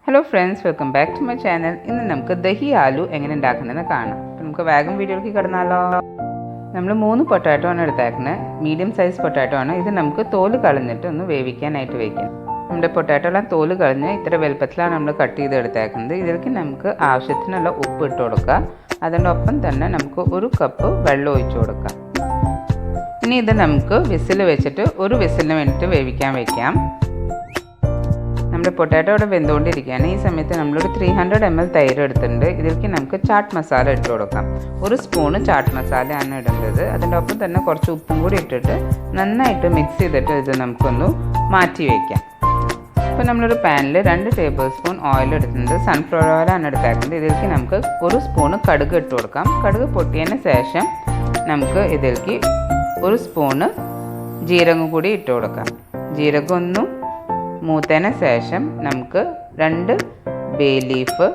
Hello friends, welcome back to my channel. ഇന്ന് നമുക്ക് ദഹി ആലു എങ്ങനെ ഉണ്ടാക്കുന്നതെന്ന് കാണാം. അപ്പോൾ നമുക്ക് വേഗം വീഡിയോയിലേക്ക് കടന്നാലോ. നമ്മൾ 3 പൊട്ടാറ്റോ ആണ് എടുത്തേക്കുന്നത്. മീഡിയം സൈസ് പൊട്ടാറ്റോ ആണ്. ഇത് നമുക്ക് തോല് കളഞ്ഞിട്ട് ഒന്ന് വേവിക്കാനായിട്ട് വെക്കണം. നമ്മുടെ പൊട്ടാറ്റോ എല്ലാം തോല് കളഞ്ഞ് ഇത്ര വലുപ്പത്തിലാണ് നമ്മൾ കട്ട് ചെയ്ത് എടുത്തേക്കുന്നത്. ഇതിലേക്ക് നമുക്ക് ആവശ്യത്തിനുള്ള ഉപ്പ് ഇട്ട് കൊടുക്കുക. അതിനൊപ്പം തന്നെ നമുക്ക് 1 കപ്പ് വെള്ളം ഒഴിച്ചു കൊടുക്കാം. ഇനി ഇത് നമുക്ക് വിസിൽ വെച്ചിട്ട് ഒരു വിസിലിന് വേണ്ടിയിട്ട് വേവിക്കാൻ വെക്കാം. നമ്മുടെ പൊട്ടാറ്റോ ഇവിടെ വെന്തുകൊണ്ടിരിക്കുകയാണ്. ഈ സമയത്ത് നമ്മളൊരു 300 ml തൈര് എടുത്തിട്ടുണ്ട്. ഇതിലേക്ക് നമുക്ക് ചാട്ട് മസാല ഇട്ട് കൊടുക്കാം. 1 സ്പൂണ് ചാട്ട് മസാലയാണ് ഇടേണ്ടത്. അതിൻ്റെ ഒപ്പം തന്നെ കുറച്ച് ഉപ്പും കൂടി ഇട്ടിട്ട് നന്നായിട്ട് മിക്സ് ചെയ്തിട്ട് ഇത് നമുക്കൊന്ന് മാറ്റി വയ്ക്കാം. ഇപ്പോൾ നമ്മളൊരു പാനിൽ 2 ടേബിൾ സ്പൂൺ ഓയിൽ എടുത്തിട്ടുണ്ട്. സൺഫ്ലവർ ഓയിലാണ് എടുത്തേക്കുന്നത്. ഇതിലേക്ക് നമുക്ക് 1 സ്പൂണ് കടുക് ഇട്ട് കൊടുക്കാം. കടുക് പൊട്ടിയതിന് ശേഷം നമുക്ക് ഇതിലേക്ക് 1 സ്പൂണ് ജീരകം കൂടി ഇട്ട് കൊടുക്കാം. ജീരകം ഒന്നും മൂത്തതിന് ശേഷം നമുക്ക് 2 ബേ ലീഫ്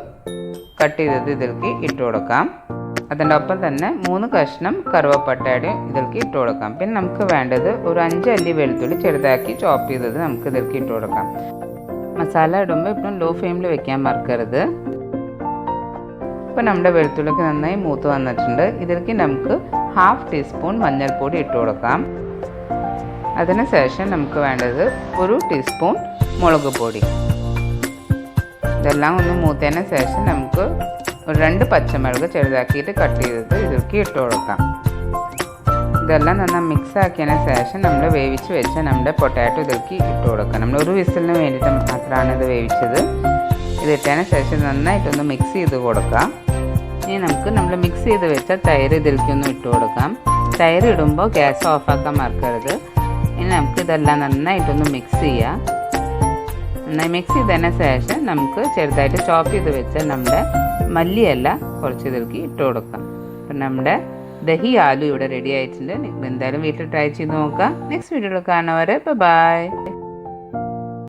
കട്ട് ചെയ്തത് ഇതിലേക്ക് ഇട്ട് കൊടുക്കാം. അതിൻ്റെ ഒപ്പം തന്നെ 3 കഷ്ണം കറുവപ്പട്ടയുടെ ഇതിലേക്ക് ഇട്ട് കൊടുക്കാം. പിന്നെ നമുക്ക് വേണ്ടത് ഒരു 5 അല്ലി വെളുത്തുള്ളി ചെറുതാക്കി ചോപ്പ് ചെയ്തത് നമുക്ക് ഇതിലേക്ക് ഇട്ട് കൊടുക്കാം. മസാല ഇടുമ്പോൾ ഇപ്പം ലോ ഫ്ലെയിമിൽ വെക്കാൻ മറക്കരുത്. ഇപ്പോൾ നമ്മുടെ വെളുത്തുള്ളിക്ക് നന്നായി മൂത്ത് വന്നിട്ടുണ്ട്. ഇതിലേക്ക് നമുക്ക് 1/2 ടീസ്പൂൺ മഞ്ഞൾപ്പൊടി ഇട്ട് കൊടുക്കാം. അതിനുശേഷം നമുക്ക് വേണ്ടത് 1 ടീസ്പൂൺ മുളക് പൊടി. ഇതെല്ലാം ഒന്ന് മൂത്തതിന് ശേഷം നമുക്ക് ഒരു 2 പച്ചമുളക് ചെറുതാക്കിയിട്ട് കട്ട് ചെയ്തത് ഇതിലേക്ക് ഇട്ട് കൊടുക്കാം. ഇതെല്ലാം നന്നായി മിക്സ് ആക്കിയതിന് ശേഷം നമ്മൾ വേവിച്ച് വെച്ച നമ്മുടെ പൊട്ടാറ്റോ ഇതിലേക്ക് ഇട്ട് കൊടുക്കാം. നമ്മൾ ഒരു വിസിലിന് വേണ്ടിയിട്ട് മാത്രമാണ് ഇത് വേവിച്ചത്. ഇത് ഇട്ടതിന് ശേഷം നന്നായിട്ടൊന്ന് മിക്സ് ചെയ്ത് കൊടുക്കാം. ഇനി നമുക്ക് നമ്മൾ മിക്സ് ചെയ്ത് വെച്ച തൈര് ഇതിലേക്കൊന്ന് ഇട്ട് കൊടുക്കാം. തൈര് ഇടുമ്പോൾ ഗ്യാസ് ഓഫാക്കാൻ മറക്കരുത്. ഇനി നമുക്ക് ഇതെല്ലാം നന്നായിട്ടൊന്ന് മിക്സ് ചെയ്യാം. നന്നായി മിക്സ് ചെയ്തതിന് ശേഷം നമുക്ക് ചെറുതായിട്ട് ചോപ്പ് ചെയ്ത് വെച്ച നമ്മുടെ മല്ലിയില കുറച്ച് ഇതിലേക്ക് ഇട്ട് കൊടുക്കാം. അപ്പം നമ്മുടെ ദഹി ആലു ഇവിടെ റെഡി ആയിട്ടുണ്ട്. നിങ്ങൾ എന്തായാലും വീട്ടിൽ ട്രൈ ചെയ്ത് നോക്കാം. നെക്സ്റ്റ് വീഡിയോയിൽ കാണുന്നവരെ ബൈ.